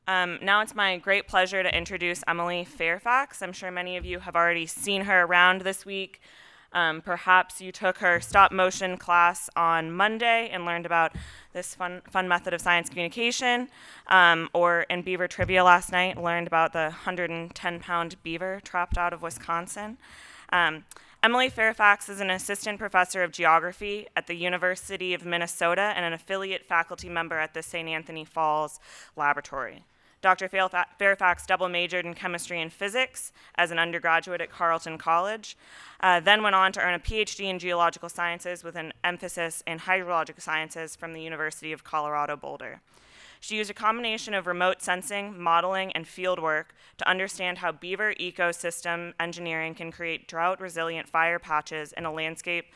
Now it's my great pleasure to introduce Emily Fairfax. I'm sure many of you have already seen her around this week. Perhaps you took her stop motion class on Monday and learned about this fun method of science communication, or in Beaver Trivia last night, learned about the 110-pound beaver trapped out of Wisconsin. Emily Fairfax is an assistant professor of geography at the University of Minnesota and an affiliate faculty member at the St. Anthony Falls Laboratory. Dr. Fairfax double majored in chemistry and physics as an undergraduate at Carleton College, then went on to earn a PhD in geological sciences with an emphasis in hydrologic sciences from the University of Colorado Boulder. She used a combination of remote sensing, modeling, and field work to understand how beaver ecosystem engineering can create drought-resilient fire patches in a landscape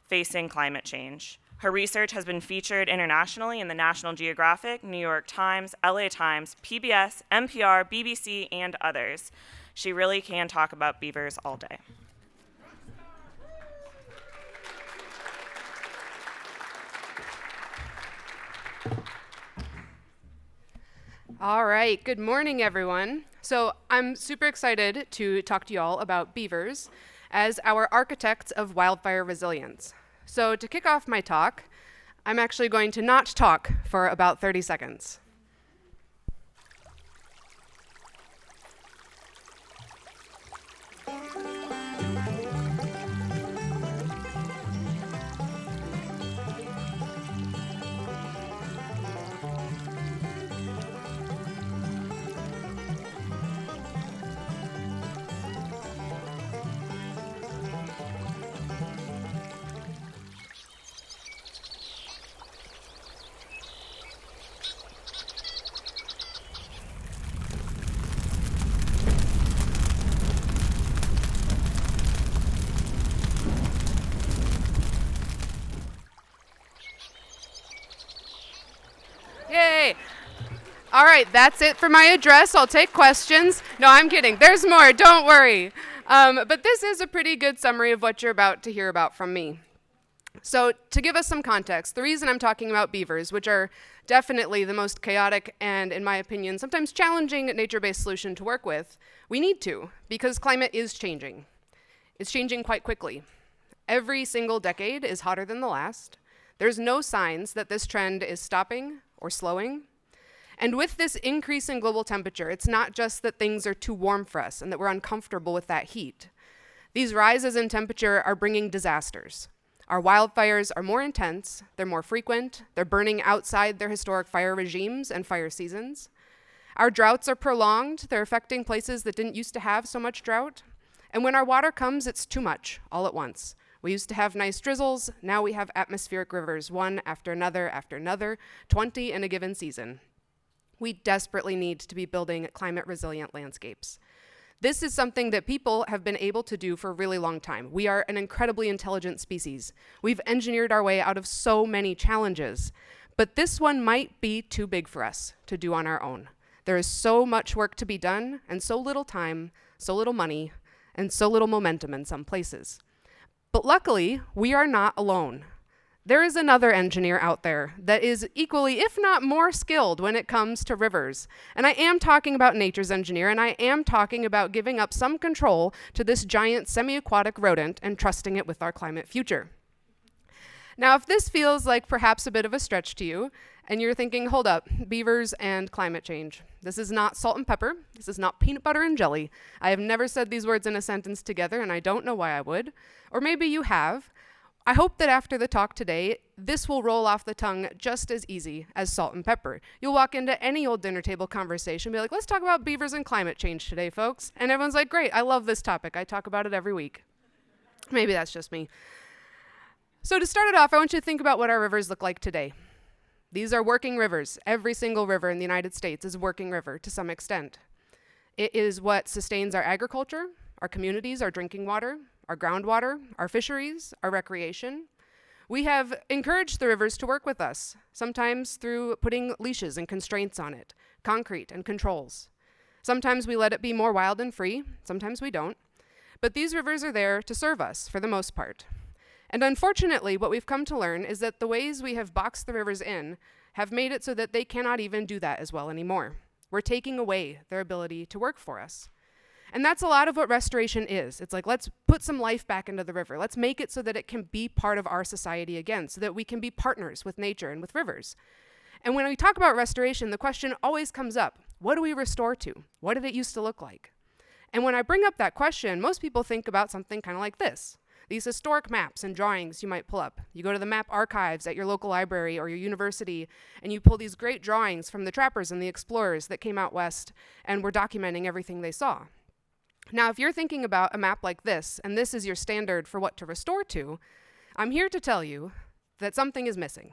facing climate change. Her research has been featured internationally in the National Geographic, New York Times, LA Times, PBS, NPR, BBC, and others. She really can talk about beavers all day. All right, good morning, everyone. So I'm super excited to talk to you all about beavers as our architects of wildfire resilience. So to kick off my talk, I'm actually going to not talk for about 30 seconds. Yay! All right, that's it for my address. I'll take questions. No, I'm kidding. There's more, don't worry. But this is a pretty good summary of what you're about to hear about from me. So to give us some context, the reason I'm talking about beavers, which are definitely the most chaotic and, in my opinion, sometimes challenging nature-based solution to work with, we need to, because climate is changing. It's changing quite quickly. Every single decade is hotter than the last. There's no signs that this trend is stopping or slowing. And with this increase in global temperature, it's not just that things are too warm for us and that we're uncomfortable with that heat. These rises in temperature are bringing disasters. Our wildfires are more intense, they're more frequent, they're burning outside their historic fire regimes and fire seasons. Our droughts are prolonged, they're affecting places that didn't used to have so much drought. And when our water comes, it's too much, all at once. We used to have nice drizzles, now we have atmospheric rivers, one after another, 20 in a given season. We desperately need to be building climate-resilient landscapes. This is something that people have been able to do for a really long time. We are an incredibly intelligent species. We've engineered our way out of so many challenges, but this one might be too big for us to do on our own. There is so much work to be done, and so little time, so little money, and so little momentum in some places. But luckily, we are not alone. There is another engineer out there that is equally, if not more skilled when it comes to rivers. And I am talking about nature's engineer, and I am talking about giving up some control to this giant semi-aquatic rodent and trusting it with our climate future. Now, if this feels like perhaps a bit of a stretch to you, and you're thinking, hold up, beavers and climate change. This is not salt and pepper. This is not peanut butter and jelly. I have never said these words in a sentence together, and I don't know why I would. Or maybe you have. I hope that after the talk today, this will roll off the tongue just as easy as salt and pepper. You'll walk into any old dinner table conversation and be like, let's talk about beavers and climate change today, folks. And everyone's like, great, I love this topic. I talk about it every week. Maybe that's just me. So to start it off, I want you to think about what our rivers look like today. These are working rivers. Every single river in the United States is a working river to some extent. It is what sustains our agriculture, our communities, our drinking water, our groundwater, our fisheries, our recreation. We have encouraged the rivers to work with us, sometimes through putting leashes and constraints on it, concrete and controls. Sometimes we let it be more wild and free, sometimes we don't. But these rivers are there to serve us for the most part. And unfortunately, what we've come to learn is that the ways we have boxed the rivers in have made it so that they cannot even do that as well anymore. We're taking away their ability to work for us. And that's a lot of what restoration is. It's like, let's put some life back into the river. Let's make it so that it can be part of our society again, so that we can be partners with nature and with rivers. And when we talk about restoration, the question always comes up, what do we restore to? What did it used to look like? And when I bring up that question, most people think about something kind of like this. These historic maps and drawings you might pull up. You go to the map archives at your local library or your university, and you pull these great drawings from the trappers and the explorers that came out west and were documenting everything they saw. Now, if you're thinking about a map like this, and this is your standard for what to restore to, I'm here to tell you that something is missing.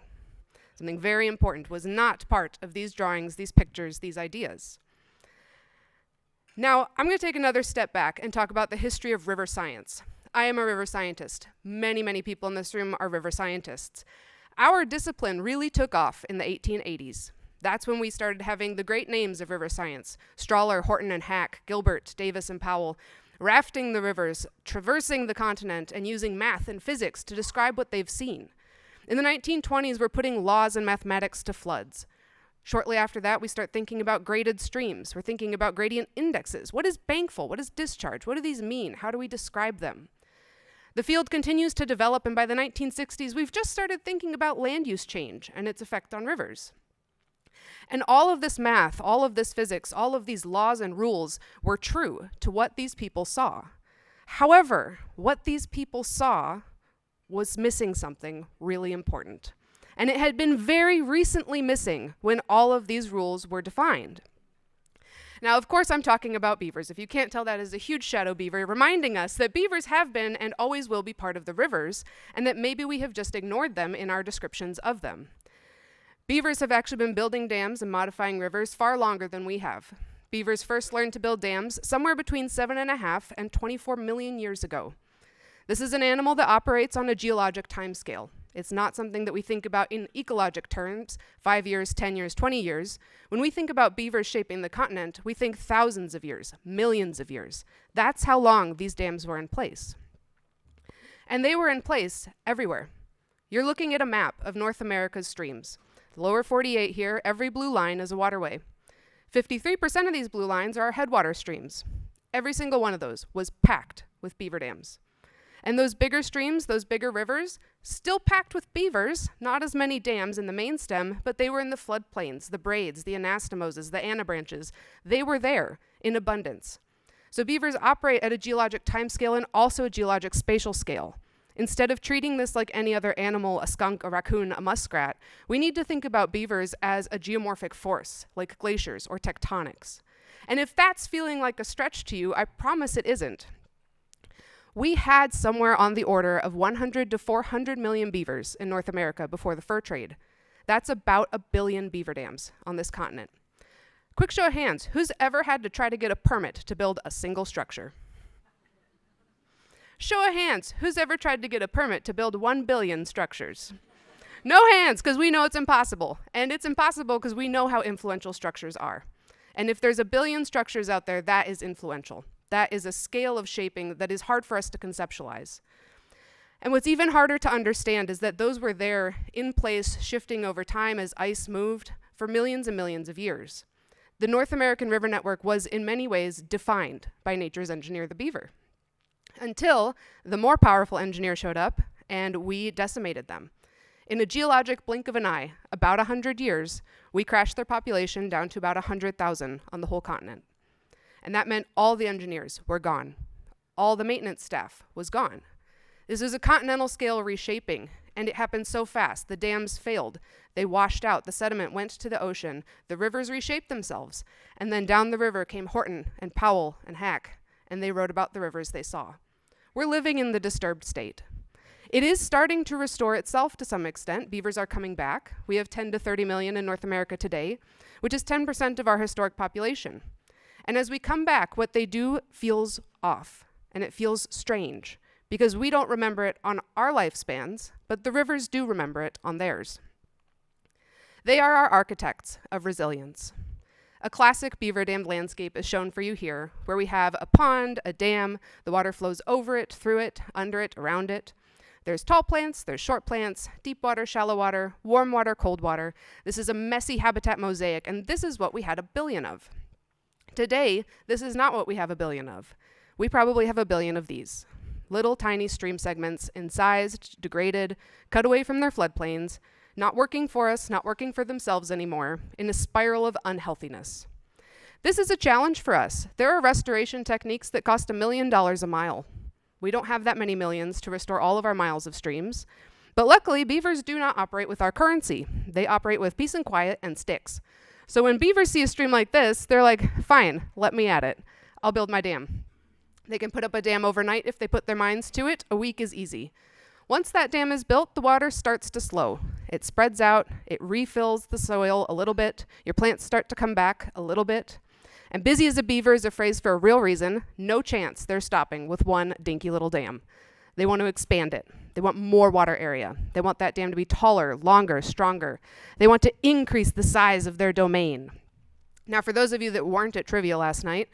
Something very important was not part of these drawings, these pictures, these ideas. Now, I'm going to take another step back and talk about the history of river science. I am a river scientist. Many, many people in this room are river scientists. Our discipline really took off in the 1880s. That's when we started having the great names of river science: Strahler, Horton, and Hack, Gilbert, Davis, and Powell, rafting the rivers, traversing the continent, and using math and physics to describe what they've seen. In the 1920s, we're putting laws and mathematics to floods. Shortly after that, we start thinking about graded streams. We're thinking about gradient indexes. What is bankful? What is discharge? What do these mean? How do we describe them? The field continues to develop, and by the 1960s, we've just started thinking about land use change and its effect on rivers. And all of this math, all of this physics, all of these laws and rules were true to what these people saw. However, what these people saw was missing something really important. And it had been very recently missing when all of these rules were defined. Now, of course, I'm talking about beavers. If you can't tell, that is a huge shadow beaver, reminding us that beavers have been and always will be part of the rivers, and that maybe we have just ignored them in our descriptions of them. Beavers have actually been building dams and modifying rivers far longer than we have. Beavers first learned to build dams somewhere between 7.5 and 24 million years ago. This is an animal that operates on a geologic timescale. It's not something that we think about in ecologic terms, 5 years, 10 years, 20 years. When we think about beavers shaping the continent, we think thousands of years, millions of years. That's how long these dams were in place. And they were in place everywhere. You're looking at a map of North America's streams. The lower 48 here, every blue line is a waterway. 53% of these blue lines are headwater streams. Every single one of those was packed with beaver dams. And those bigger streams, those bigger rivers, still packed with beavers, not as many dams in the main stem, but they were in the floodplains, the braids, the anastomoses, the anabranches. They were there in abundance. So beavers operate at a geologic timescale and also a geologic spatial scale. Instead of treating this like any other animal, a skunk, a raccoon, a muskrat, we need to think about beavers as a geomorphic force, like glaciers or tectonics. And if that's feeling like a stretch to you, I promise it isn't. We had somewhere on the order of 100 to 400 million beavers in North America before the fur trade. That's about 1 billion beaver dams on this continent. Quick show of hands, who's ever had to try to get a permit to build a single structure? Show of hands, who's ever tried to get a permit to build 1 billion structures? No hands, because we know it's impossible. And it's impossible because we know how influential structures are. And if there's 1 billion structures out there, that is influential. That is a scale of shaping that is hard for us to conceptualize. And what's even harder to understand is that those were there in place, shifting over time as ice moved for millions and millions of years. The North American river network was in many ways defined by nature's engineer, the beaver, until the more powerful engineer showed up and we decimated them. In a geologic blink of an eye, about 100 years, we crashed their population down to about 100,000 on the whole continent. And that meant all the engineers were gone. All the maintenance staff was gone. This was a continental scale reshaping, and it happened so fast. The dams failed. They washed out. The sediment went to the ocean. The rivers reshaped themselves. And then down the river came Horton and Powell and Hack, and they wrote about the rivers they saw. We're living in the disturbed state. It is starting to restore itself to some extent. Beavers are coming back. We have 10 to 30 million in North America today, which is 10% of our historic population. And as we come back, what they do feels off, and it feels strange, because we don't remember it on our lifespans, but the rivers do remember it on theirs. They are our architects of resilience. A classic beaver dammed landscape is shown for you here, where we have a pond, a dam, the water flows over it, through it, under it, around it. There's tall plants, there's short plants, deep water, shallow water, warm water, cold water. This is a messy habitat mosaic, and this is what we had 1 billion of. Today, this is not what we have 1 billion of. We probably have 1 billion of these. Little tiny stream segments, incised, degraded, cut away from their floodplains, not working for us, not working for themselves anymore, in a spiral of unhealthiness. This is a challenge for us. There are restoration techniques that cost $1 million a mile. We don't have that many millions to restore all of our miles of streams. But luckily, beavers do not operate with our currency. They operate with peace and quiet and sticks. So when beavers see a stream like this, they're like, fine, let me at it. I'll build my dam. They can put up a dam overnight if they put their minds to it. A week is easy. Once that dam is built, the water starts to slow. It spreads out, it refills the soil a little bit, your plants start to come back a little bit. And busy as a beaver is a phrase for a real reason. No chance they're stopping with one dinky little dam. They want to expand it. They want more water area. They want that dam to be taller, longer, stronger. They want to increase the size of their domain. Now, for those of you that weren't at trivia last night,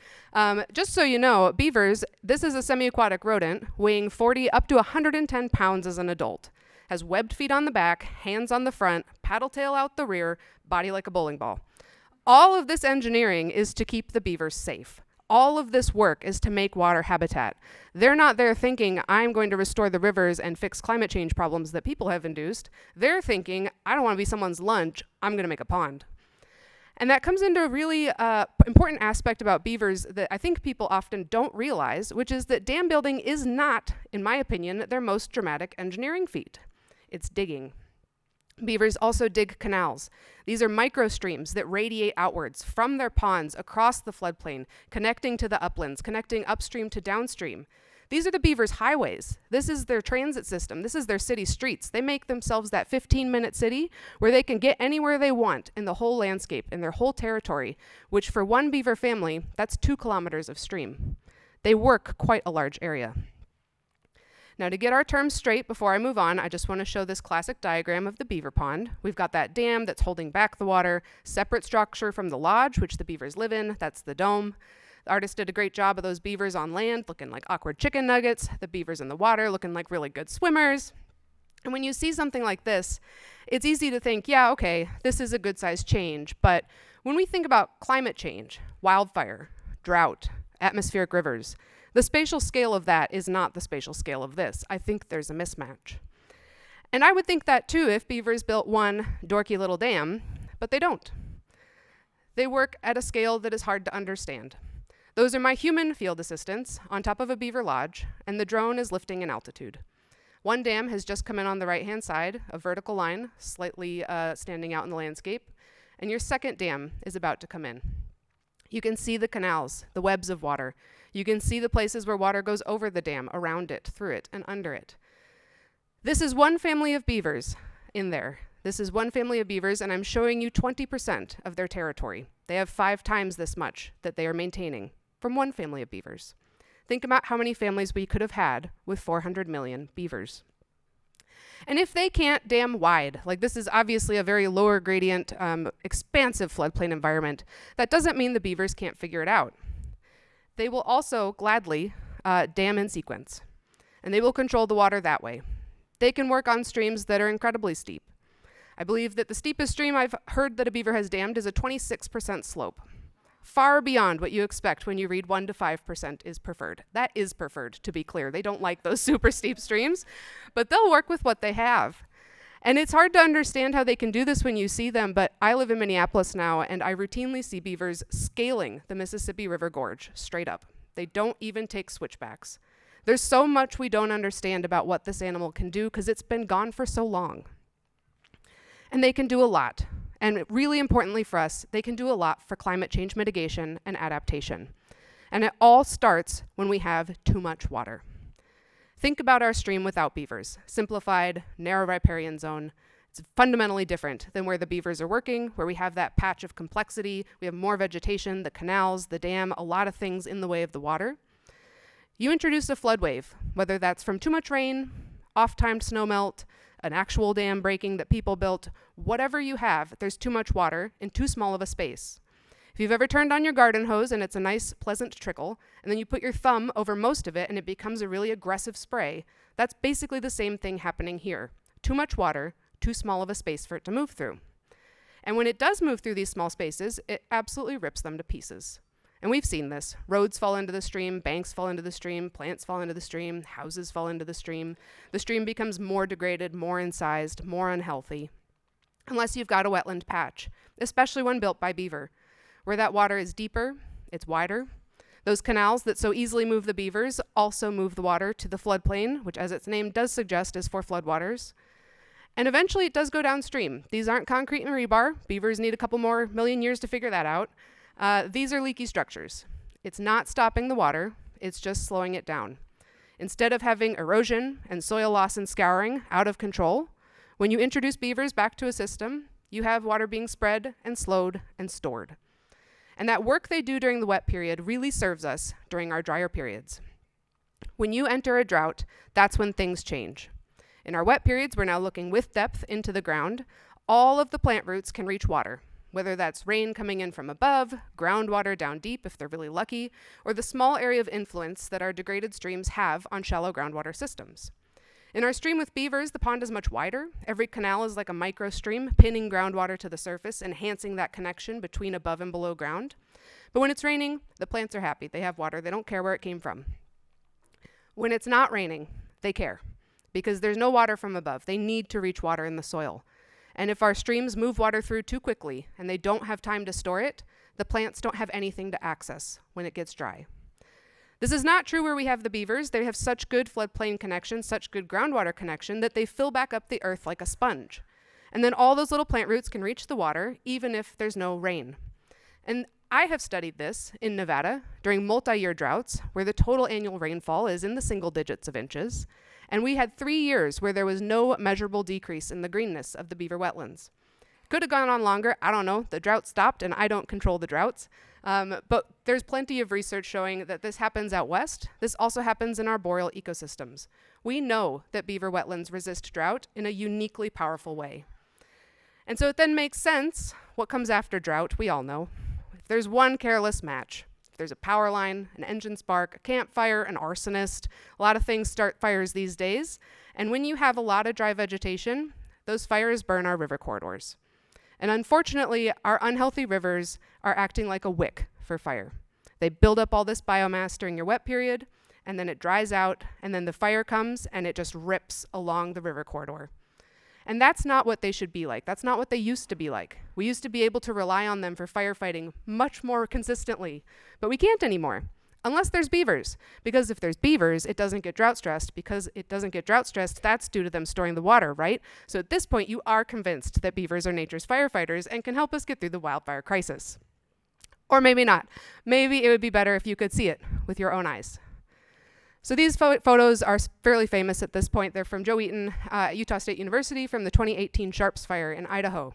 just so you know, beavers, this is a semi-aquatic rodent weighing 40 up to 110 pounds as an adult. Has webbed feet on the back, hands on the front, paddle tail out the rear, body like a bowling ball. All of this engineering is to keep the beavers safe. All of this work is to make water habitat. They're not there thinking, I'm going to restore the rivers and fix climate change problems that people have induced. They're thinking, I don't want to be someone's lunch, I'm going to make a pond. And that comes into a really important aspect about beavers that I think people often don't realize, which is that dam building is not, in my opinion, their most dramatic engineering feat. It's digging. Beavers also dig canals. These are microstreams that radiate outwards from their ponds across the floodplain, connecting to the uplands, connecting upstream to downstream. These are the beavers' highways. This is their transit system. This is their city streets. They make themselves that 15-minute city where they can get anywhere they want in the whole landscape, in their whole territory, which for one beaver family, that's 2 kilometers of stream. They work quite a large area. Now, to get our terms straight before I move on, I just want to show this classic diagram of the beaver pond. We've got that dam that's holding back the water, separate structure from the lodge, which the beavers live in. That's the dome. The artist did a great job of those beavers on land, looking like awkward chicken nuggets. The beavers in the water, looking like really good swimmers. And when you see something like this, it's easy to think, yeah, okay, this is a good-sized change. But when we think about climate change, wildfire, drought, atmospheric rivers, the spatial scale of that is not the spatial scale of this. I think there's a mismatch. And I would think that too if beavers built one dorky little dam, but they don't. They work at a scale that is hard to understand. Those are my human field assistants on top of a beaver lodge, and the drone is lifting in altitude. One dam has just come in on the right-hand side, a vertical line, slightly standing out in the landscape, and your second dam is about to come in. You can see the canals, the webs of water. You can see the places where water goes over the dam, around it, through it, and under it. This is one family of beavers in there. This is one family of beavers, and I'm showing you 20% of their territory. They have 5 times this much that they are maintaining from one family of beavers. Think about how many families we could have had with 400 million beavers. And if they can't dam wide, like this is obviously a very lower gradient, expansive floodplain environment, that doesn't mean the beavers can't figure it out. They will also gladly dam in sequence, and they will control the water that way. They can work on streams that are incredibly steep. I believe that the steepest stream I've heard that a beaver has dammed is a 26% slope. Far beyond what you expect when you read 1 to 5% is preferred. That is preferred, to be clear. They don't like those super steep streams, but they'll work with what they have. And it's hard to understand how they can do this when you see them, but I live in Minneapolis now, and I routinely see beavers scaling the Mississippi River Gorge straight up. They don't even take switchbacks. There's so much we don't understand about what this animal can do because it's been gone for so long. And they can do a lot. And really importantly for us, they can do a lot for climate change mitigation and adaptation. And it all starts when we have too much water. Think about our stream without beavers. Simplified, narrow riparian zone. It's fundamentally different than where the beavers are working, where we have that patch of complexity. We have more vegetation, the canals, the dam, a lot of things in the way of the water. You introduce a flood wave, whether that's from too much rain, off-timed snowmelt, an actual dam breaking that people built, whatever you have, there's too much water in too small of a space. If you've ever turned on your garden hose and it's a nice, pleasant trickle, and then you put your thumb over most of it and it becomes a really aggressive spray, that's basically the same thing happening here. Too much water, too small of a space for it to move through. And when it does move through these small spaces, it absolutely rips them to pieces. And we've seen this. Roads fall into the stream, banks fall into the stream, plants fall into the stream, houses fall into the stream. The stream becomes more degraded, more incised, more unhealthy. Unless you've got a wetland patch, especially one built by beaver, where that water is deeper, it's wider. Those canals that so easily move the beavers also move the water to the floodplain, which as its name does suggest is for floodwaters. And eventually it does go downstream. These aren't concrete and rebar. Beavers need a couple more million years to figure that out. These are leaky structures. It's not stopping the water, it's just slowing it down. Instead of having erosion and soil loss and scouring out of control, when you introduce beavers back to a system, you have water being spread and slowed and stored. And that work they do during the wet period really serves us during our drier periods. When you enter a drought, that's when things change. In our wet periods, we're now looking with depth into the ground. All of the plant roots can reach water, whether that's rain coming in from above, groundwater down deep if they're really lucky, or the small area of influence that our degraded streams have on shallow groundwater systems. In our stream with beavers, the pond is much wider. Every canal is like a micro stream, pinning groundwater to the surface, enhancing that connection between above and below ground. But when it's raining, the plants are happy. They have water. They don't care where it came from. When it's not raining, they care, because there's no water from above. They need to reach water in the soil. And if our streams move water through too quickly and they don't have time to store it, the plants don't have anything to access when it gets dry. This is not true where we have the beavers. They have such good floodplain connection, such good groundwater connection that they fill back up the earth like a sponge. And then all those little plant roots can reach the water even if there's no rain. And I have studied this in Nevada during multi-year droughts where the total annual rainfall is in the single digits of inches. And we had 3 years where there was no measurable decrease in the greenness of the beaver wetlands. Could have gone on longer, I don't know. The drought stopped and I don't control the droughts. But there's plenty of research showing that this happens out west. This also happens in our boreal ecosystems. We know that beaver wetlands resist drought in a uniquely powerful way. And so it then makes sense what comes after drought, we all know. If there's one careless match, if there's a power line, an engine spark, a campfire, an arsonist, a lot of things start fires these days. And when you have a lot of dry vegetation, those fires burn our river corridors. And unfortunately, our unhealthy rivers are acting like a wick for fire. They build up all this biomass during your wet period, and then it dries out, and then the fire comes, and it just rips along the river corridor. And that's not what they should be like. That's not what they used to be like. We used to be able to rely on them for firefighting much more consistently, but we can't anymore, unless there's beavers. Because if there's beavers, it doesn't get drought stressed. Because it doesn't get drought stressed, that's due to them storing the water, right? So at this point, you are convinced that beavers are nature's firefighters and can help us get through the wildfire crisis. Or maybe not. Maybe it would be better if you could see it with your own eyes. So these photos are fairly famous at this point. They're from Joe Eaton at Utah State University from the 2018 Sharps Fire in Idaho.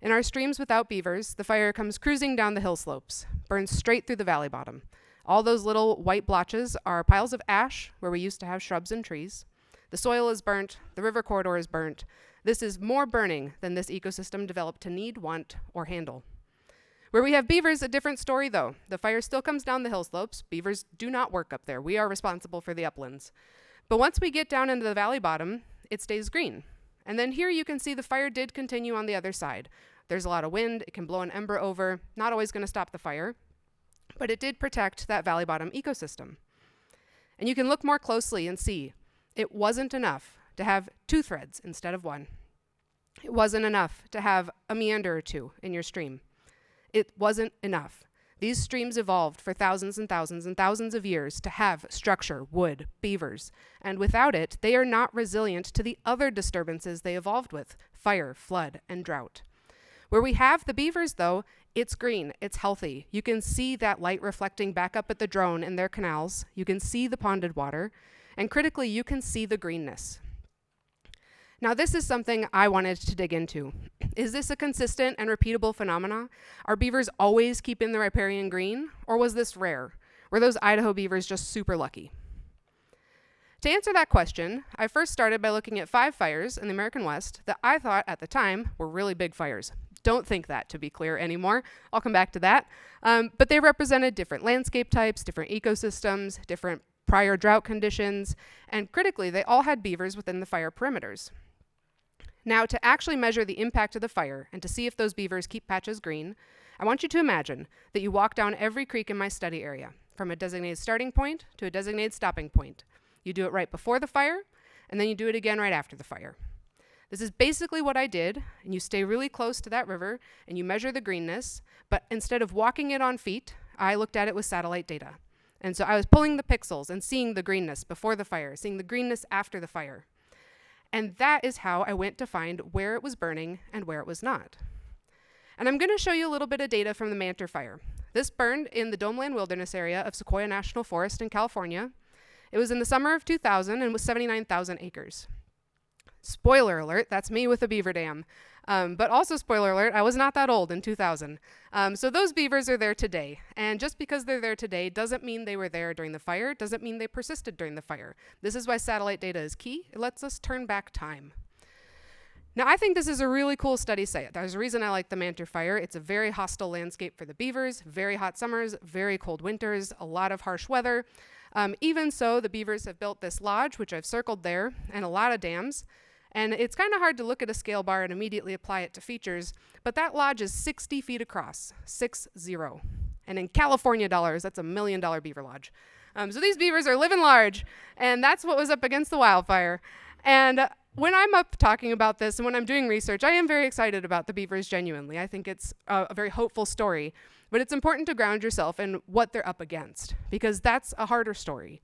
In our streams without beavers, the fire comes cruising down the hill slopes, burns straight through the valley bottom. All those little white blotches are piles of ash where we used to have shrubs and trees. The soil is burnt, the river corridor is burnt. This is more burning than this ecosystem developed to need, want, or handle. Where we have beavers, a different story though. The fire still comes down the hill slopes. Beavers do not work up there. We are responsible for the uplands. But once we get down into the valley bottom, it stays green. And then here you can see the fire did continue on the other side. There's a lot of wind, it can blow an ember over, not always gonna stop the fire, but it did protect that valley bottom ecosystem. And you can look more closely and see it wasn't enough to have 2 threads instead of 1. It wasn't enough to have a meander or 2 in your stream. It wasn't enough. These streams evolved for thousands and thousands and thousands of years to have structure, wood, beavers, and without it, they are not resilient to the other disturbances they evolved with, fire, flood, and drought. Where we have the beavers, though, it's green, it's healthy. You can see that light reflecting back up at the drone in their canals. You can see the ponded water, and critically, you can see the greenness. Now, this is something I wanted to dig into. Is this a consistent and repeatable phenomena? Are beavers always keeping the riparian green, or was this rare? Were those Idaho beavers just super lucky? To answer that question, I first started by looking at 5 fires in the American West that I thought at the time were really big fires. don't think that, to be clear, anymore. I'll come back to that. But they represented different landscape types, different ecosystems, different prior drought conditions, and critically, they all had beavers within the fire perimeters. Now, to actually measure the impact of the fire and to see if those beavers keep patches green, I want you to imagine that you walk down every creek in my study area, from a designated starting point to a designated stopping point. You do it right before the fire, and then you do it again right after the fire. This is basically what I did, and you stay really close to that river, and you measure the greenness, but instead of walking it on feet, I looked at it with satellite data. And so I was pulling the pixels and seeing the greenness before the fire, seeing the greenness after the fire. And that is how I went to find where it was burning and where it was not. And I'm going to show you a little bit of data from the Mantor Fire. This burned in the Domeland Wilderness area of Sequoia National Forest in California. It was in the summer of 2000 and was 79,000 acres. Spoiler alert, that's me with a beaver dam. But also spoiler alert, I was not that old in 2000. So those beavers are there today. And just because they're there today doesn't mean they were there during the fire, doesn't mean they persisted during the fire. This is why satellite data is key. It lets us turn back time. Now, I think this is a really cool study site. There's a reason I like the Mantor Fire. It's a very hostile landscape for the beavers, very hot summers, very cold winters, a lot of harsh weather. Even so, the beavers have built this lodge, which I've circled there, and a lot of dams. And it's kind of hard to look at a scale bar and immediately apply it to features, but that lodge is 60 feet across, 6-0. And in California dollars, that's $1 million beaver lodge. So these beavers are living large, and that's what was up against the wildfire. And when I'm up talking about this and when I'm doing research, I am very excited about the beavers genuinely. I think it's a very hopeful story, but it's important to ground yourself in what they're up against, because that's a harder story.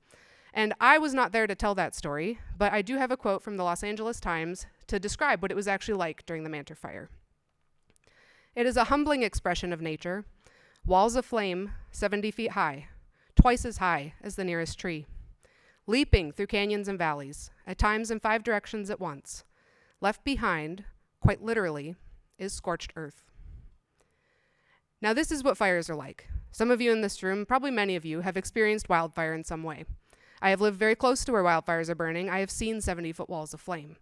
And I was not there to tell that story, but I do have a quote from the Los Angeles Times to describe what it was actually like during the Mantor Fire. It is a humbling expression of nature. Walls of flame, 70 feet high, twice as high as the nearest tree. Leaping through canyons and valleys, at times in 5 directions at once. Left behind, quite literally, is scorched earth. Now this is what fires are like. Some of you in this room, probably many of you, have experienced wildfire in some way. I have lived very close to where wildfires are burning. I have seen 70-foot walls of flame.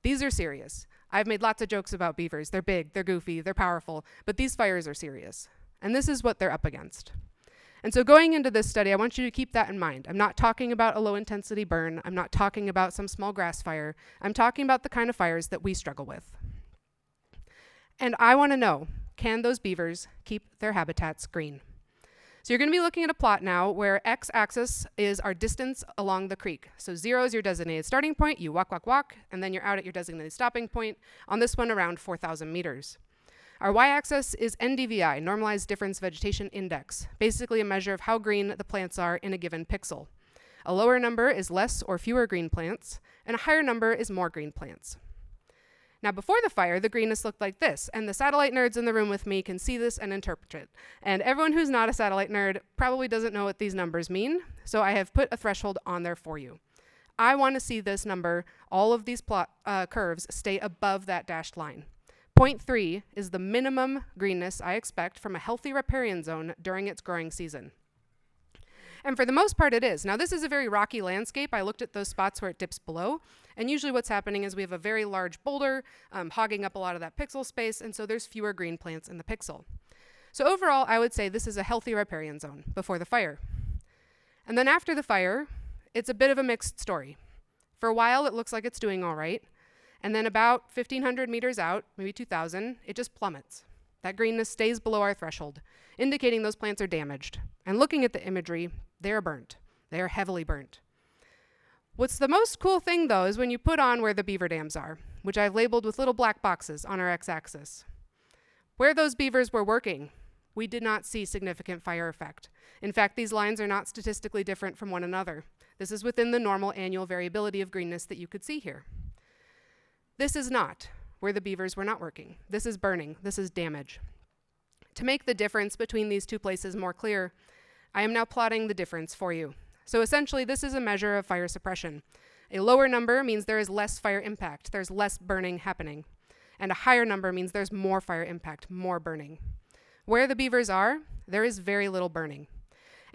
These are serious. I've made lots of jokes about beavers. They're big, they're goofy, they're powerful, but these fires are serious. And this is what they're up against. And so going into this study, I want you to keep that in mind. I'm not talking about a low-intensity burn. I'm not talking about some small grass fire. I'm talking about the kind of fires that we struggle with. And I want to know, can those beavers keep their habitats green? So you're going to be looking at a plot now where x-axis is our distance along the creek. So 0 is your designated starting point. You walk, walk, walk, and then you're out at your designated stopping point. On this one, around 4,000 meters. Our y-axis is NDVI, Normalized Difference Vegetation Index, basically a measure of how green the plants are in a given pixel. A lower number is less or fewer green plants, and a higher number is more green plants. Now, before the fire, the greenness looked like this, and the satellite nerds in the room with me can see this and interpret it. And everyone who's not a satellite nerd probably doesn't know what these numbers mean, so I have put a threshold on there for you. I want to see this number, all of these curves, stay above that dashed line. 0.3 is the minimum greenness I expect from a healthy riparian zone during its growing season. And for the most part, it is. Now, this is a very rocky landscape. I looked at those spots where it dips below. And usually what's happening is we have a very large boulder hogging up a lot of that pixel space, and so there's fewer green plants in the pixel. So overall, I would say this is a healthy riparian zone before the fire. And then after the fire, it's a bit of a mixed story. For a while, it looks like it's doing all right. And then about 1,500 meters out, maybe 2,000, it just plummets. That greenness stays below our threshold, indicating those plants are damaged. And looking at the imagery, they are burnt. They are heavily burnt. What's the most cool thing, though, is when you put on where the beaver dams are, which I've labeled with little black boxes on our x-axis. Where those beavers were working, we did not see significant fire effect. In fact, these lines are not statistically different from one another. This is within the normal annual variability of greenness that you could see here. This is not where the beavers were not working. This is burning. This is damage. To make the difference between these two places more clear, I am now plotting the difference for you. So essentially, this is a measure of fire suppression. A lower number means there is less fire impact. There's less burning happening. And a higher number means there's more fire impact, more burning. Where the beavers are, there is very little burning.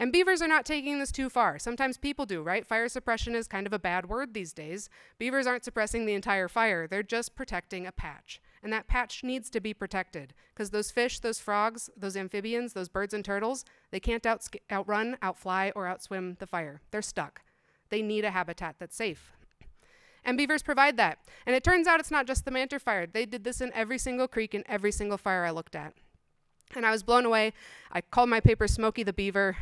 And beavers are not taking this too far. Sometimes people do, right? Fire suppression is kind of a bad word these days. Beavers aren't suppressing the entire fire. They're just protecting a patch. And that patch needs to be protected because those fish, those frogs, those amphibians, those birds and turtles, they can't outrun, outfly, or outswim the fire. They're stuck. They need a habitat that's safe. And beavers provide that. And it turns out it's not just the Mantor fire. They did this in every single creek and every single fire I looked at. And I was blown away. I called my paper Smokey the Beaver.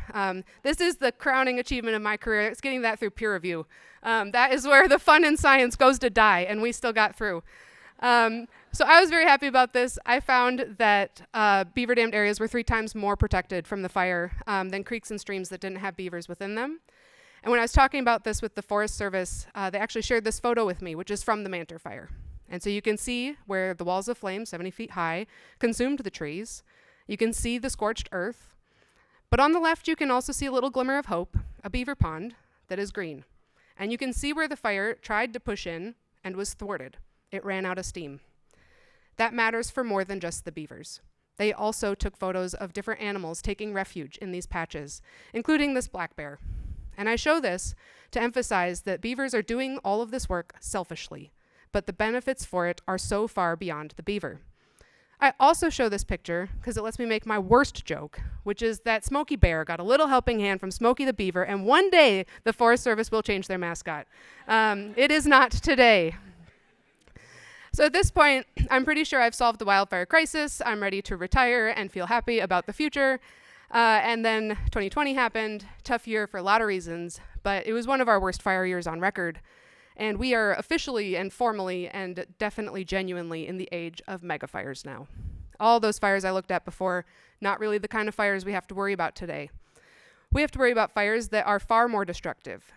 This is the crowning achievement of my career. It's getting that through peer review. That is where the fun in science goes to die, and we still got through. So I was very happy about this. I found that beaver dammed areas were 3 times more protected from the fire than creeks and streams that didn't have beavers within them. And when I was talking about this with the Forest Service, they actually shared this photo with me, which is from the Mantor fire. And so you can see where the walls of flame, 70 feet high, consumed the trees. You can see the scorched earth. But on the left, you can also see a little glimmer of hope, a beaver pond that is green. And you can see where the fire tried to push in and was thwarted. It ran out of steam. That matters for more than just the beavers. They also took photos of different animals taking refuge in these patches, including this black bear. And I show this to emphasize that beavers are doing all of this work selfishly, but the benefits for it are so far beyond the beaver. I also show this picture because it lets me make my worst joke, which is that Smokey Bear got a little helping hand from Smokey the Beaver, and one day the Forest Service will change their mascot. It is not today. So at this point, I'm pretty sure I've solved the wildfire crisis. I'm ready to retire and feel happy about the future. And then 2020 happened, tough year for a lot of reasons, but it was one of our worst fire years on record. And we are officially and formally and definitely genuinely in the age of megafires now. All those fires I looked at before, not really the kind of fires we have to worry about today. We have to worry about fires that are far more destructive.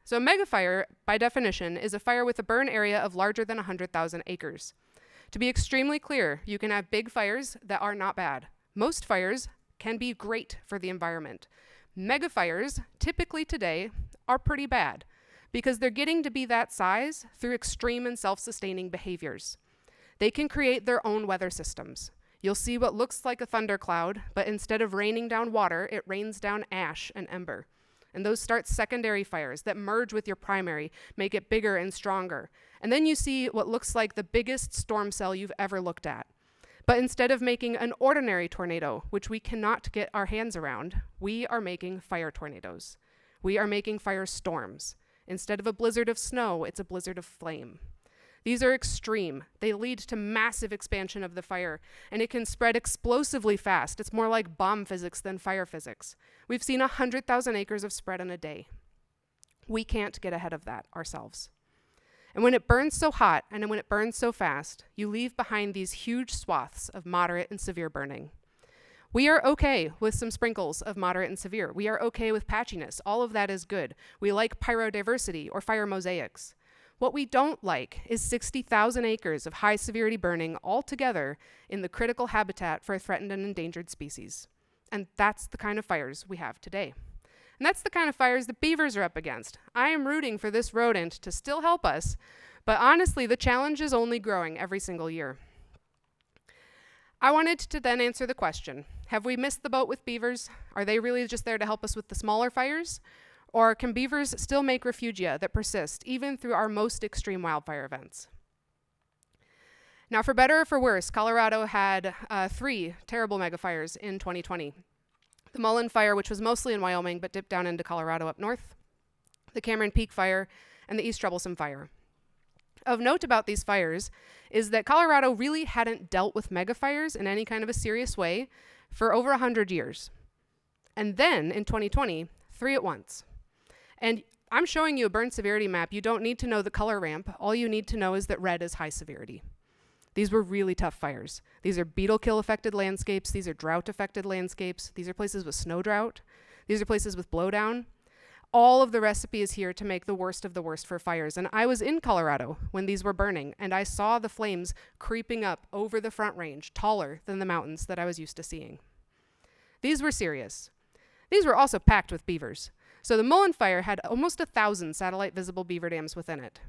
So a megafire, by definition, is a fire with a burn area of larger than 100,000 acres. To be extremely clear, you can have big fires that are not bad. Most fires can be great for the environment. Megafires, typically today, are pretty bad because they're getting to be that size through extreme and self-sustaining behaviors. They can create their own weather systems. You'll see what looks like a thundercloud, but instead of raining down water, it rains down ash and ember. And those start secondary fires that merge with your primary, make it bigger and stronger. And then you see what looks like the biggest storm cell you've ever looked at. But instead of making an ordinary tornado, which we cannot get our hands around, we are making fire tornadoes. We are making fire storms. Instead of a blizzard of snow, it's a blizzard of flame. These are extreme. They lead to massive expansion of the fire, and it can spread explosively fast. It's more like bomb physics than fire physics. We've seen 100,000 acres of spread in a day. We can't get ahead of that ourselves. And when it burns so hot, and when it burns so fast, you leave behind these huge swaths of moderate and severe burning. We are okay with some sprinkles of moderate and severe. We are okay with patchiness. All of that is good. We like pyrodiversity or fire mosaics. What we don't like is 60,000 acres of high severity burning all together in the critical habitat for a threatened and endangered species. And that's the kind of fires we have today. And that's the kind of fires that beavers are up against. I am rooting for this rodent to still help us, but honestly, the challenge is only growing every single year. I wanted to then answer the question, have we missed the boat with beavers? Are they really just there to help us with the smaller fires? Or can beavers still make refugia that persist even through our most extreme wildfire events? Now, for better or for worse, Colorado had 3 terrible megafires in 2020. The Mullen Fire, which was mostly in Wyoming but dipped down into Colorado up north, the Cameron Peak Fire, and the East Troublesome Fire. Of note about these fires is that Colorado really hadn't dealt with megafires in any kind of a serious way for over 100 years. And then, in 2020, 3 at once. And I'm showing you a burn severity map. You don't need to know the color ramp. All you need to know is that red is high severity. These were really tough fires. These are beetle kill affected landscapes. These are drought affected landscapes. These are places with snow drought. These are places with blowdown. All of the recipe is here to make the worst of the worst for fires. And I was in Colorado when these were burning, and I saw the flames creeping up over the Front Range, taller than the mountains that I was used to seeing. These were serious. These were also packed with beavers. So the Mullen Fire had almost 1,000 satellite visible beaver dams within it.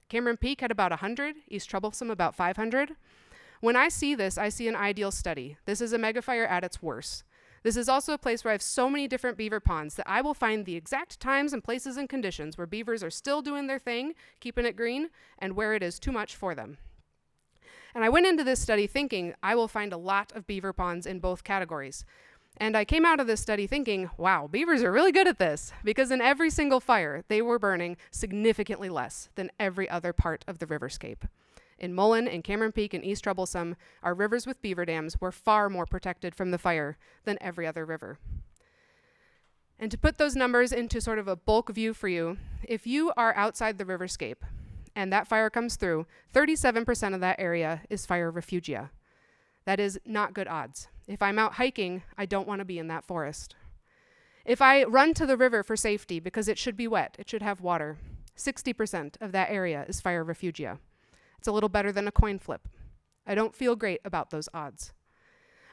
Cameron Peak had about 100, East Troublesome about 500. When I see this, I see an ideal study. This is a megafire at its worst. This is also a place where I have so many different beaver ponds that I will find the exact times and places and conditions where beavers are still doing their thing, keeping it green, and where it is too much for them. And I went into this study thinking I will find a lot of beaver ponds in both categories. And I came out of this study thinking, wow, beavers are really good at this, because in every single fire, they were burning significantly less than every other part of the riverscape. In Mullen and Cameron Peak and East Troublesome, our rivers with beaver dams were far more protected from the fire than every other river. And to put those numbers into sort of a bulk view for you, if you are outside the riverscape and that fire comes through, 37% of that area is fire refugia. That is not good odds. If I'm out hiking, I don't want to be in that forest. If I run to the river for safety because it should be wet, it should have water, 60% of that area is fire refugia. It's a little better than a coin flip. I don't feel great about those odds.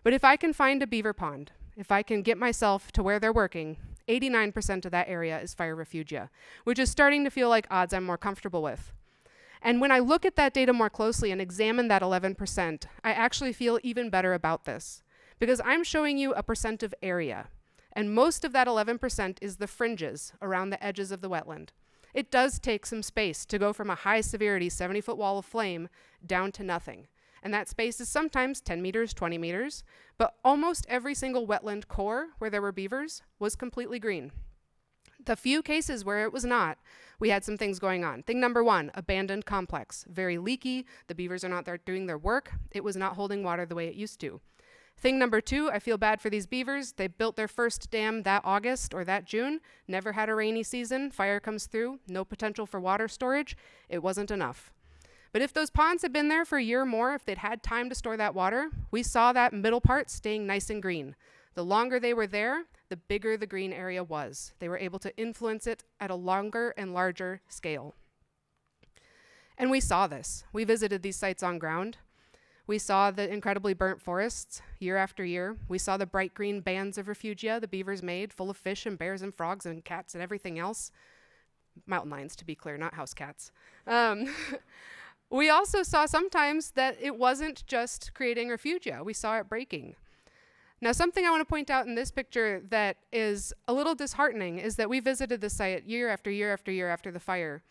But if I can find a beaver pond, if I can get myself to where they're working, 89% of that area is fire refugia, which is starting to feel like odds I'm more comfortable with. And when I look at that data more closely and examine that 11%, I actually feel even better about this, because I'm showing you a percent of area, and most of that 11% is the fringes around the edges of the wetland. It does take some space to go from a high severity 70-foot wall of flame down to nothing. And that space is sometimes 10 meters, 20 meters, but almost every single wetland core where there were beavers was completely green. The few cases where it was not, we had some things going on. Thing number one, abandoned complex, very leaky. The beavers are not there doing their work. It was not holding water the way it used to. Thing number two, I feel bad for these beavers. They built their first dam that August or that June, never had a rainy season, fire comes through, no potential for water storage. It wasn't enough. But if those ponds had been there for a year or more, if they'd had time to store that water, we saw that middle part staying nice and green. The longer they were there, the bigger the green area was. They were able to influence it at a longer and larger scale. And we saw this. We visited these sites on ground. We saw the incredibly burnt forests year after year. We saw the bright green bands of refugia the beavers made, full of fish and bears and frogs and cats and everything else. Mountain lions, to be clear, not house cats. We also saw sometimes that it wasn't just creating refugia. We saw it breaking. Now, something I want to point out in this picture that is a little disheartening is that we visited the site year after year after year after the fire.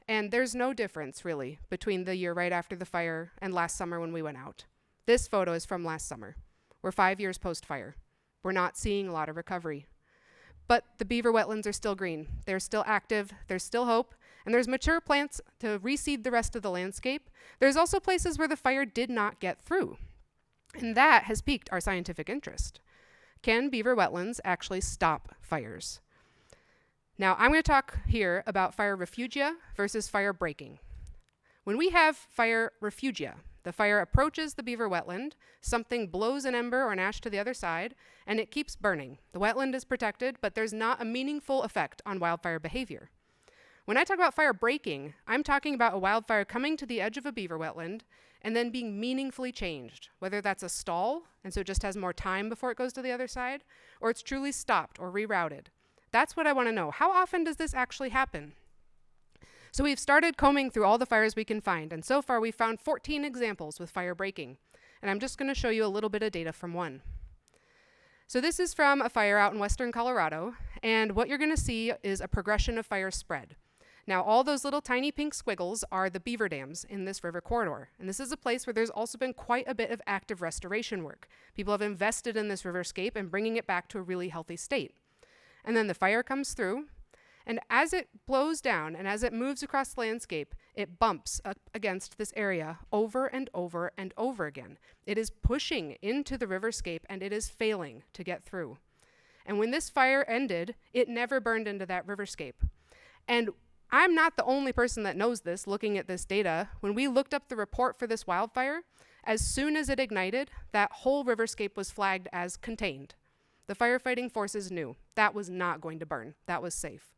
And there's no difference, really, between the year right after the fire and last summer when we went out. This photo is from last summer. We're 5 years post-fire. We're not seeing a lot of recovery. But the beaver wetlands are still green. They're still active. There's still hope. And there's mature plants to reseed the rest of the landscape. There's also places where the fire did not get through. And that has piqued our scientific interest. Can beaver wetlands actually stop fires? Now, I'm going to talk here about fire refugia versus fire breaking. When we have fire refugia, the fire approaches the beaver wetland, something blows an ember or an ash to the other side, and it keeps burning. The wetland is protected, but there's not a meaningful effect on wildfire behavior. When I talk about fire breaking, I'm talking about a wildfire coming to the edge of a beaver wetland and then being meaningfully changed, whether that's a stall, and so it just has more time before it goes to the other side, or it's truly stopped or rerouted. That's what I want to know. How often does this actually happen? So we've started combing through all the fires we can find, and so far we've found 14 examples with fire breaking. And I'm just going to show you a little bit of data from one. So this is from a fire out in western Colorado, and what you're going to see is a progression of fire spread. Now, all those little tiny pink squiggles are the beaver dams in this river corridor. And this is a place where there's also been quite a bit of active restoration work. People have invested in this riverscape and bringing it back to a really healthy state. And then the fire comes through, and as it blows down and as it moves across the landscape, it bumps up against this area over and over and over again. It is pushing into the riverscape, and it is failing to get through. And when this fire ended, it never burned into that riverscape. And I'm not the only person that knows this looking at this data. When we looked up the report for this wildfire, as soon as it ignited, that whole riverscape was flagged as contained. The firefighting forces knew that was not going to burn. That was safe.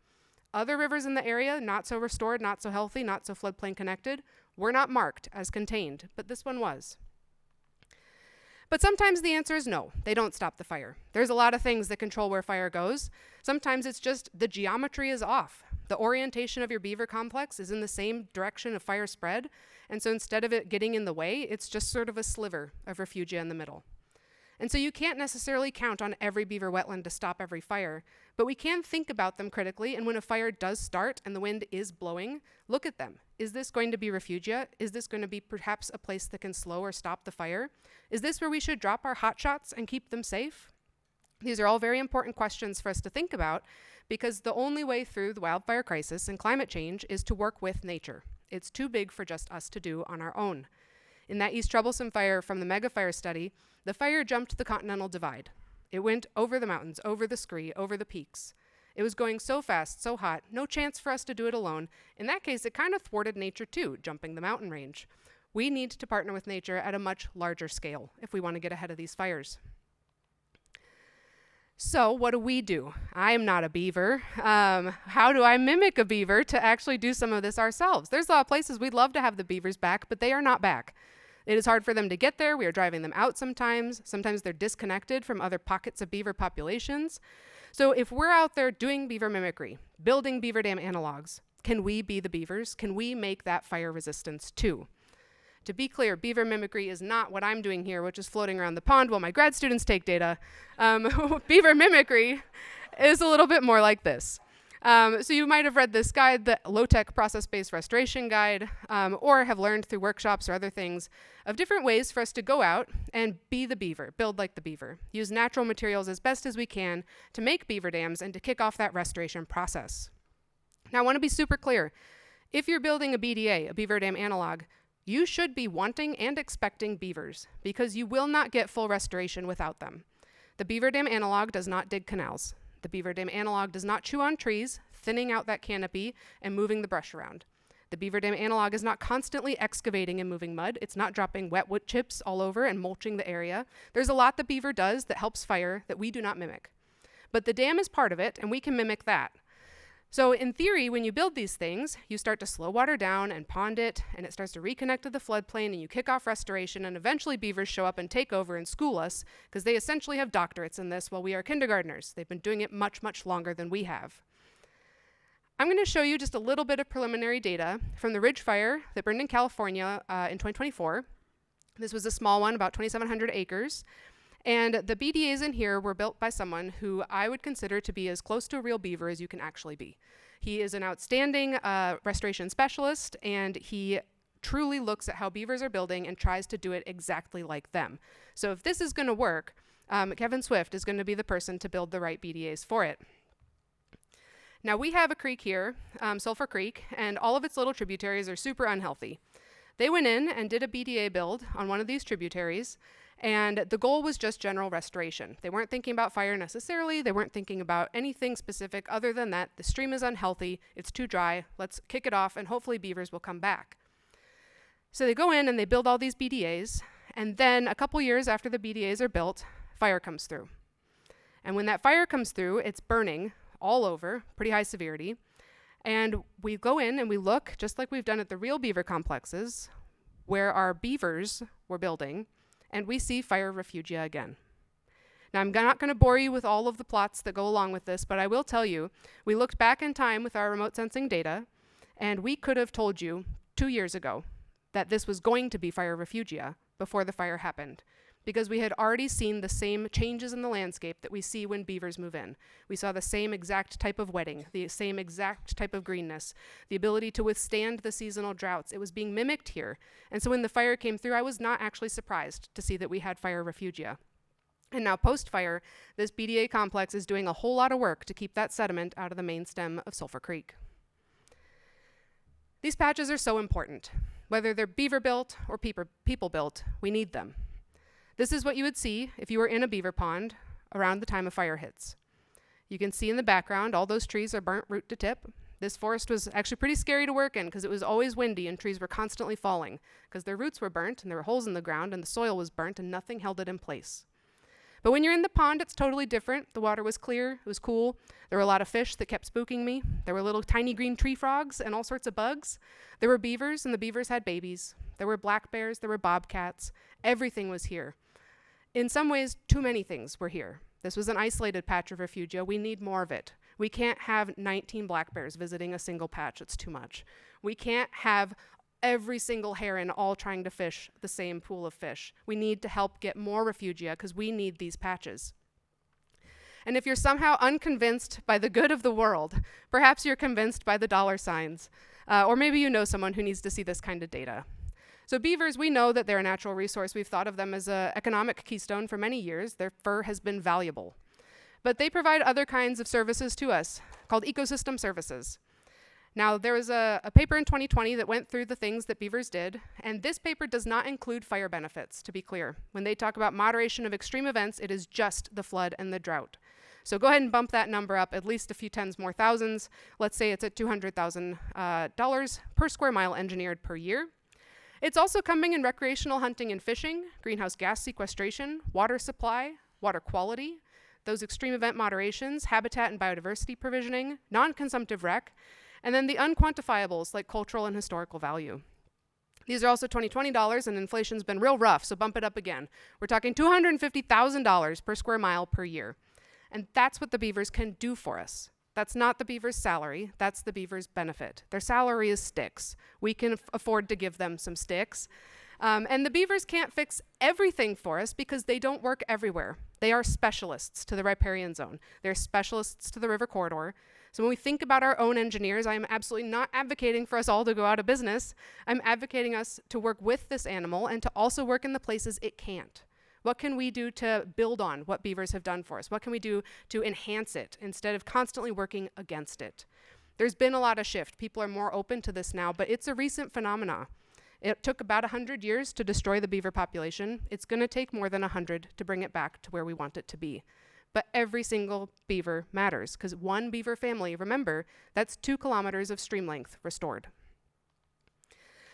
Other rivers in the area, not so restored, not so healthy, not so floodplain connected, were not marked as contained, but this one was. But sometimes the answer is no, they don't stop the fire. There's a lot of things that control where fire goes. Sometimes it's just the geometry is off. The orientation of your beaver complex is in the same direction of fire spread, and so instead of it getting in the way, it's just sort of a sliver of refugia in the middle. And so you can't necessarily count on every beaver wetland to stop every fire, but we can think about them critically, and when a fire does start and the wind is blowing, look at them. Is this going to be refugia? Is this going to be perhaps a place that can slow or stop the fire? Is this where we should drop our hotshots and keep them safe? These are all very important questions for us to think about, because the only way through the wildfire crisis and climate change is to work with nature. It's too big for just us to do on our own. In that East Troublesome fire from the megafire study, the fire jumped the Continental Divide. It went over the mountains, over the scree, over the peaks. It was going so fast, so hot, no chance for us to do it alone. In that case, it kind of thwarted nature too, jumping the mountain range. We need to partner with nature at a much larger scale if we want to get ahead of these fires. So what do? I am not a beaver. How do I mimic a beaver to actually do some of this ourselves? There's a lot of places we'd love to have the beavers back, but they are not back. It is hard for them to get there. We are driving them out sometimes. Sometimes they're disconnected from other pockets of beaver populations. So if we're out there doing beaver mimicry, building beaver dam analogs, can we be the beavers? Can we make that fire resistance too? To be clear, beaver mimicry is not what I'm doing here, which is floating around the pond while my grad students take data. Beaver mimicry is a little bit more like this. So you might have read this guide, the low-tech process-based restoration guide, or have learned through workshops or other things of different ways for us to go out and be the beaver, build like the beaver, use natural materials as best as we can to make beaver dams and to kick off that restoration process. Now I want to be super clear. If you're building a BDA, a beaver dam analog, you should be wanting and expecting beavers, because you will not get full restoration without them. The beaver dam analog does not dig canals. The beaver dam analog does not chew on trees, thinning out that canopy and moving the brush around. The beaver dam analog is not constantly excavating and moving mud. It's not dropping wet wood chips all over and mulching the area. There's a lot the beaver does that helps fire that we do not mimic. But the dam is part of it, and we can mimic that. So in theory, when you build these things, you start to slow water down and pond it, and it starts to reconnect to the floodplain, and you kick off restoration, and eventually beavers show up and take over and school us, because they essentially have doctorates in this while we are kindergartners. They've been doing it much, much longer than we have. I'm going to show you just a little bit of preliminary data from the Ridge Fire that burned in California in 2024. This was a small one, about 2,700 acres. And the BDAs in here were built by someone who I would consider to be as close to a real beaver as you can actually be. He is an outstanding restoration specialist, and he truly looks at how beavers are building and tries to do it exactly like them. So if this is going to work, Kevin Swift is going to be the person to build the right BDAs for it. Now we have a creek here, Sulphur Creek, and all of its little tributaries are super unhealthy. They went in and did a BDA build on one of these tributaries, and the goal was just general restoration. They weren't thinking about fire necessarily. They weren't thinking about anything specific other than that the stream is unhealthy, it's too dry, let's kick it off, and hopefully beavers will come back. So they go in and they build all these BDAs, and then a couple years after the BDAs are built, fire comes through. And when that fire comes through, it's burning all over, pretty high severity. And we go in and we look, just like we've done at the real beaver complexes, where our beavers were building, and we see fire refugia again. Now, I'm not going to bore you with all of the plots that go along with this, but I will tell you, we looked back in time with our remote sensing data, and we could have told you 2 years ago that this was going to be fire refugia before the fire happened, because we had already seen the same changes in the landscape that we see when beavers move in. We saw the same exact type of wetting, the same exact type of greenness, the ability to withstand the seasonal droughts. It was being mimicked here. And so when the fire came through, I was not actually surprised to see that we had fire refugia. And now post-fire, this BDA complex is doing a whole lot of work to keep that sediment out of the main stem of Sulphur Creek. These patches are so important. Whether they're beaver-built or people-built, we need them. This is what you would see if you were in a beaver pond around the time a fire hits. You can see in the background all those trees are burnt root to tip. This forest was actually pretty scary to work in because it was always windy and trees were constantly falling because their roots were burnt and there were holes in the ground and the soil was burnt and nothing held it in place. But when you're in the pond, it's totally different. The water was clear, it was cool. There were a lot of fish that kept spooking me. There were little tiny green tree frogs and all sorts of bugs. There were beavers, and the beavers had babies. There were black bears, there were bobcats. Everything was here. In some ways, too many things were here. This was an isolated patch of refugia. We need more of it. We can't have 19 black bears visiting a single patch. It's too much. We can't have every single heron all trying to fish the same pool of fish. We need to help get more refugia because we need these patches. And if you're somehow unconvinced by the good of the world, perhaps you're convinced by the dollar signs, or maybe you know someone who needs to see this kind of data. So beavers, we know that they're a natural resource. We've thought of them as an economic keystone for many years. Their fur has been valuable. But they provide other kinds of services to us, called ecosystem services. Now, there was a paper in 2020 that went through the things that beavers did, and this paper does not include fire benefits, to be clear. When they talk about moderation of extreme events, it is just the flood and the drought. So go ahead and bump that number up at least a few tens more thousands. Let's say it's at $200,000 per square mile engineered per year. It's also coming in recreational hunting and fishing, greenhouse gas sequestration, water supply, water quality, those extreme event moderations, habitat and biodiversity provisioning, non-consumptive rec, and then the unquantifiables like cultural and historical value. These are also 2020 dollars, and inflation's been real rough, so bump it up again. We're talking $250,000 per square mile per year. And that's what the beavers can do for us. That's not the beaver's salary, that's the beaver's benefit. Their salary is sticks. We can afford to give them some sticks. And the beavers can't fix everything for us because they don't work everywhere. They are specialists to the riparian zone. They're specialists to the river corridor. So when we think about our own engineers, I am absolutely not advocating for us all to go out of business. I'm advocating us to work with this animal and to also work in the places it can't. What can we do to build on what beavers have done for us? What can we do to enhance it instead of constantly working against it? There's been a lot of shift. People are more open to this now, but it's a recent phenomenon. It took about 100 years to destroy the beaver population. It's going to take more than 100 to bring it back to where we want it to be. But every single beaver matters, because one beaver family, remember, that's 2 kilometers of stream length restored.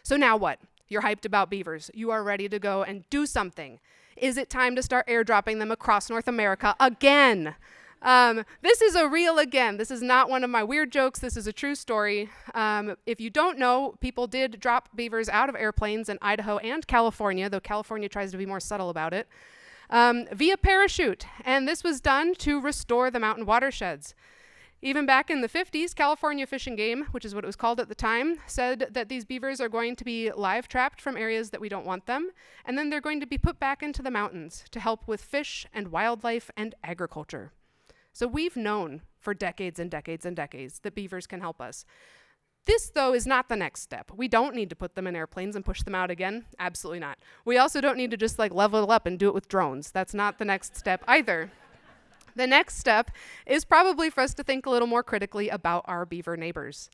So now what? You're hyped about beavers. You are ready to go and do something. Is it time to start airdropping them across North America again? This is a real again. This is not one of my weird jokes. This is a true story. If you don't know, people did drop beavers out of airplanes in Idaho and California, though California tries to be more subtle about it, via parachute. And this was done to restore the mountain watersheds. Even back in the 50s, California Fish and Game, which is what it was called at the time, said that these beavers are going to be live trapped from areas that we don't want them, and then they're going to be put back into the mountains to help with fish and wildlife and agriculture. So we've known for decades and decades and decades that beavers can help us. This, though, is not the next step. We don't need to put them in airplanes and push them out again. Absolutely not. We also don't need to just level it up and do it with drones. That's not the next step either. The next step is probably for us to think a little more critically about our beaver neighbors.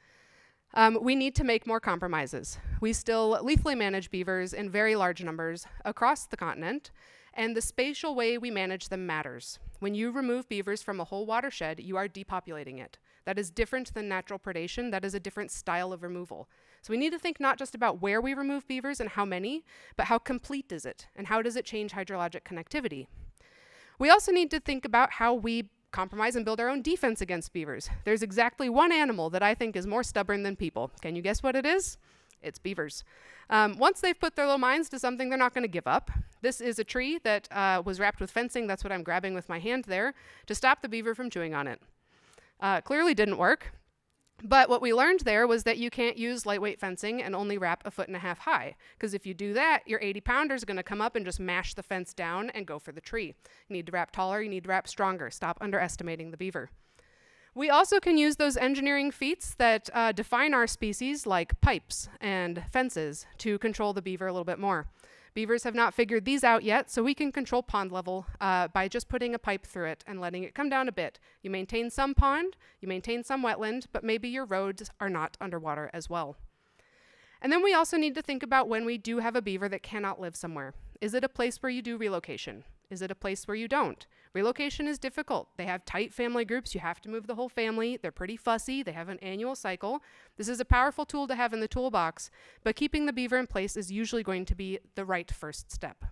We need to make more compromises. We still lethally manage beavers in very large numbers across the continent, and the spatial way we manage them matters. When you remove beavers from a whole watershed, you are depopulating it. That is different than natural predation. That is a different style of removal. So we need to think not just about where we remove beavers and how many, but how complete is it, and how does it change hydrologic connectivity? We also need to think about how we compromise and build our own defense against beavers. There's exactly one animal that I think is more stubborn than people. Can you guess what it is? It's beavers. Once they've put their little minds to something, they're not going to give up. This is a tree that was wrapped with fencing. That's what I'm grabbing with my hand there to stop the beaver from chewing on it. Clearly didn't work. But what we learned there was that you can't use lightweight fencing and only wrap 1.5 feet high, because if you do that, your 80-pounder is going to come up and just mash the fence down and go for the tree. You need to wrap taller, you need to wrap stronger. Stop underestimating the beaver. We also can use those engineering feats that define our species, like pipes and fences, to control the beaver a little bit more. Beavers have not figured these out yet, so we can control pond level by just putting a pipe through it and letting it come down a bit. You maintain some pond, you maintain some wetland, but maybe your roads are not underwater as well. And then we also need to think about when we do have a beaver that cannot live somewhere. Is it a place where you do relocation? Is it a place where you don't? Relocation is difficult. They have tight family groups. You have to move the whole family. They're pretty fussy. They have an annual cycle. This is a powerful tool to have in the toolbox, but keeping the beaver in place is usually going to be the right first step.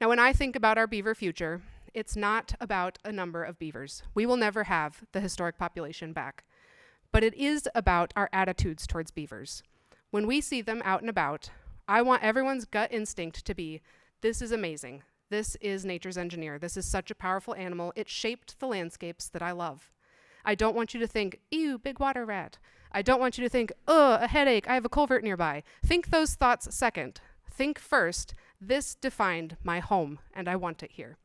Now, when I think about our beaver future, it's not about a number of beavers. We will never have the historic population back, but it is about our attitudes towards beavers. When we see them out and about, I want everyone's gut instinct to be, this is amazing. This is nature's engineer. This is such a powerful animal. It shaped the landscapes that I love. I don't want you to think, ew, big water rat. I don't want you to think, ugh, a headache, I have a culvert nearby. Think those thoughts second. Think first, this defined my home, and I want it here.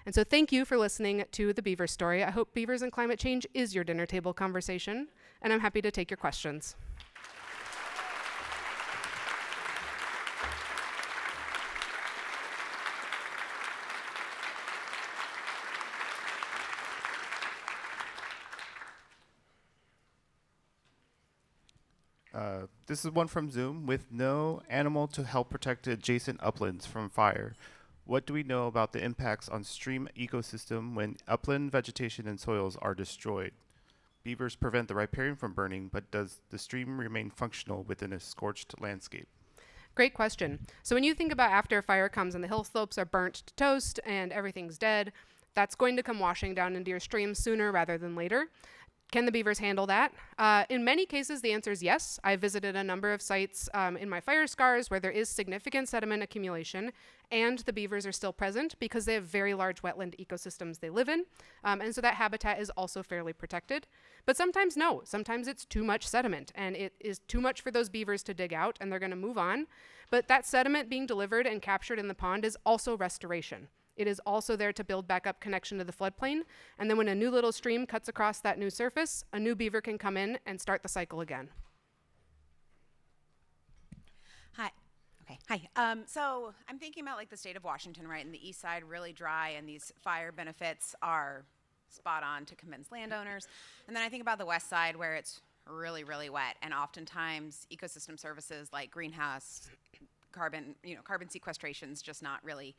And so thank you for listening to the Beaver story. I hope beavers and climate change is your dinner table conversation, and I'm happy to take your questions. This is one from Zoom. With no animal to help protect adjacent uplands from fire, what do we know about the impacts on stream ecosystem when upland vegetation and soils are destroyed? Beavers prevent the riparian from burning, but does the stream remain functional within a scorched landscape? Great question. So when you think about after a fire comes and the hill slopes are burnt to toast and everything's dead, that's going to come washing down into your stream sooner rather than later. Can the beavers handle that? In many cases, the answer is yes. I visited a number of sites in my fire scars where there is significant sediment accumulation, and the beavers are still present because they have very large wetland ecosystems they live in, and so that habitat is also fairly protected. But sometimes no. Sometimes it's too much sediment, and it is too much for those beavers to dig out, and they're going to move on. But that sediment being delivered and captured in the pond is also restoration. It is also there to build back up connection to the floodplain. And then when a new little stream cuts across that new surface, a new beaver can come in and start the cycle again. Hi. Okay. Hi. So I'm thinking about like the state of Washington, right? And the east side really dry, and these fire benefits are spot on to convince landowners. And then I think about the west side where it's really, really wet, and oftentimes ecosystem services like greenhouse carbon sequestration is just not really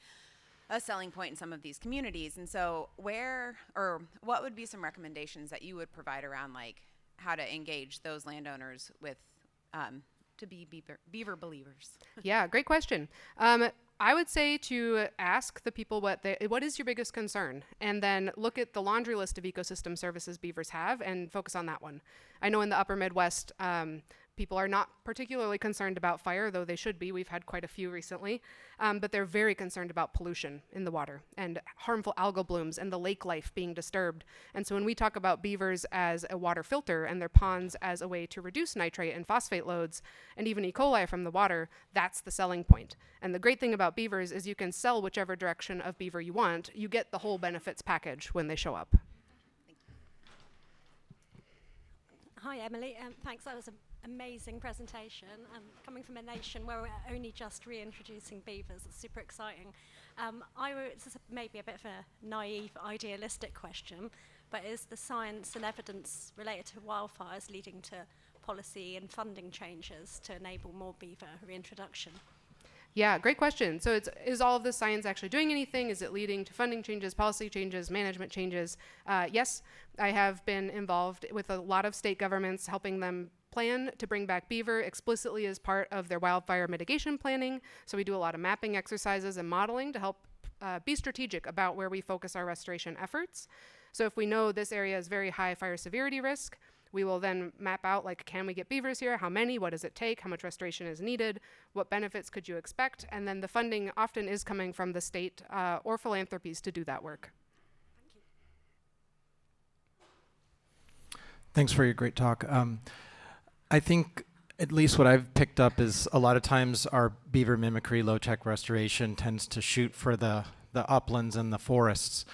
a selling point in some of these communities. And so what would be some recommendations that you would provide around like how to engage those landowners with to be beaver believers? Yeah, great question. I would say to ask the people what is your biggest concern, and then look at the laundry list of ecosystem services beavers have and focus on that one. I know in the upper Midwest, people are not particularly concerned about fire, though they should be. We've had quite a few recently, but they're very concerned about pollution in the water and harmful algal blooms and the lake life being disturbed. And so when we talk about beavers as a water filter and their ponds as a way to reduce nitrate and phosphate loads and even E. coli from the water, that's the selling point. And the great thing about beavers is you can sell whichever direction of beaver you want. You get the whole benefits package when they show up. Hi, Emily. Thanks. That was an amazing presentation. Coming from a nation where we're only just reintroducing beavers, it's super exciting. This is maybe a bit of a naive, idealistic question, but is the science and evidence related to wildfires leading to policy and funding changes to enable more beaver reintroduction? Yeah, great question. So is all of this science actually doing anything? Is it leading to funding changes, policy changes, management changes? Yes, I have been involved with a lot of state governments helping them plan to bring back beaver explicitly as part of their wildfire mitigation planning. So we do a lot of mapping exercises and modeling to help be strategic about where we focus our restoration efforts. So if we know this area is very high fire severity risk, we will then map out, like, can we get beavers here? How many? What does it take? How much restoration is needed? What benefits could you expect? And then the funding often is coming from the state or philanthropies to do that work. Thanks for your great talk. I think at least what I've picked up is a lot of times our beaver mimicry, low-tech restoration tends to shoot for the uplands and the forests.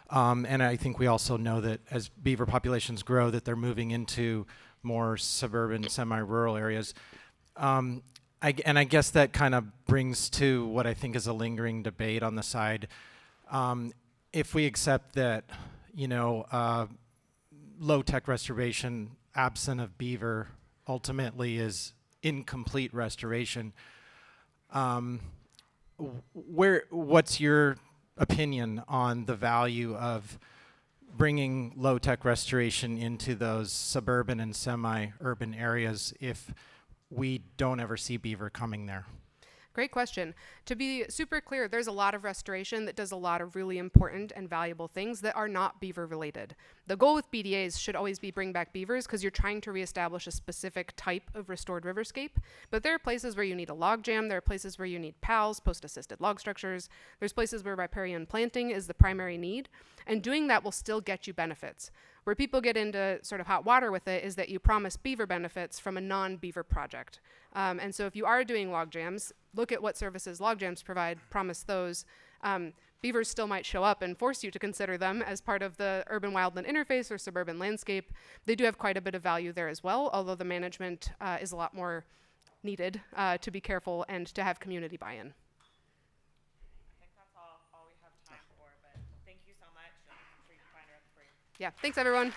And I think we also know that as beaver populations grow, that they're moving into more suburban, semi-rural areas. I guess that kind of brings to what I think is a lingering debate on the side. If we accept that, low-tech restoration, absent of beaver, ultimately is incomplete restoration, what's your opinion on the value of bringing low-tech restoration into those suburban and semi-urban areas if we don't ever see beaver coming there? Great question. To be super clear, there's a lot of restoration that does a lot of really important and valuable things that are not beaver related. The goal with BDAs should always be bring back beavers because you're trying to reestablish a specific type of restored riverscape. But there are places where you need a log jam, there are places where you need PALs, post-assisted log structures, there's places where riparian planting is the primary need, and doing that will still get you benefits. Where people get into sort of hot water with it is that you promise beaver benefits from a non-beaver project. And so if you are doing log jams, look at what services log jams provide, promise those. Beavers still might show up and force you to consider them as part of the urban wildland interface or suburban landscape. They do have quite a bit of value there as well, although the management is a lot more needed to be careful and to have community buy-in. I think that's all we have time for, but thank you so much. I'm sure you can find her at the break. Yeah, thanks everyone.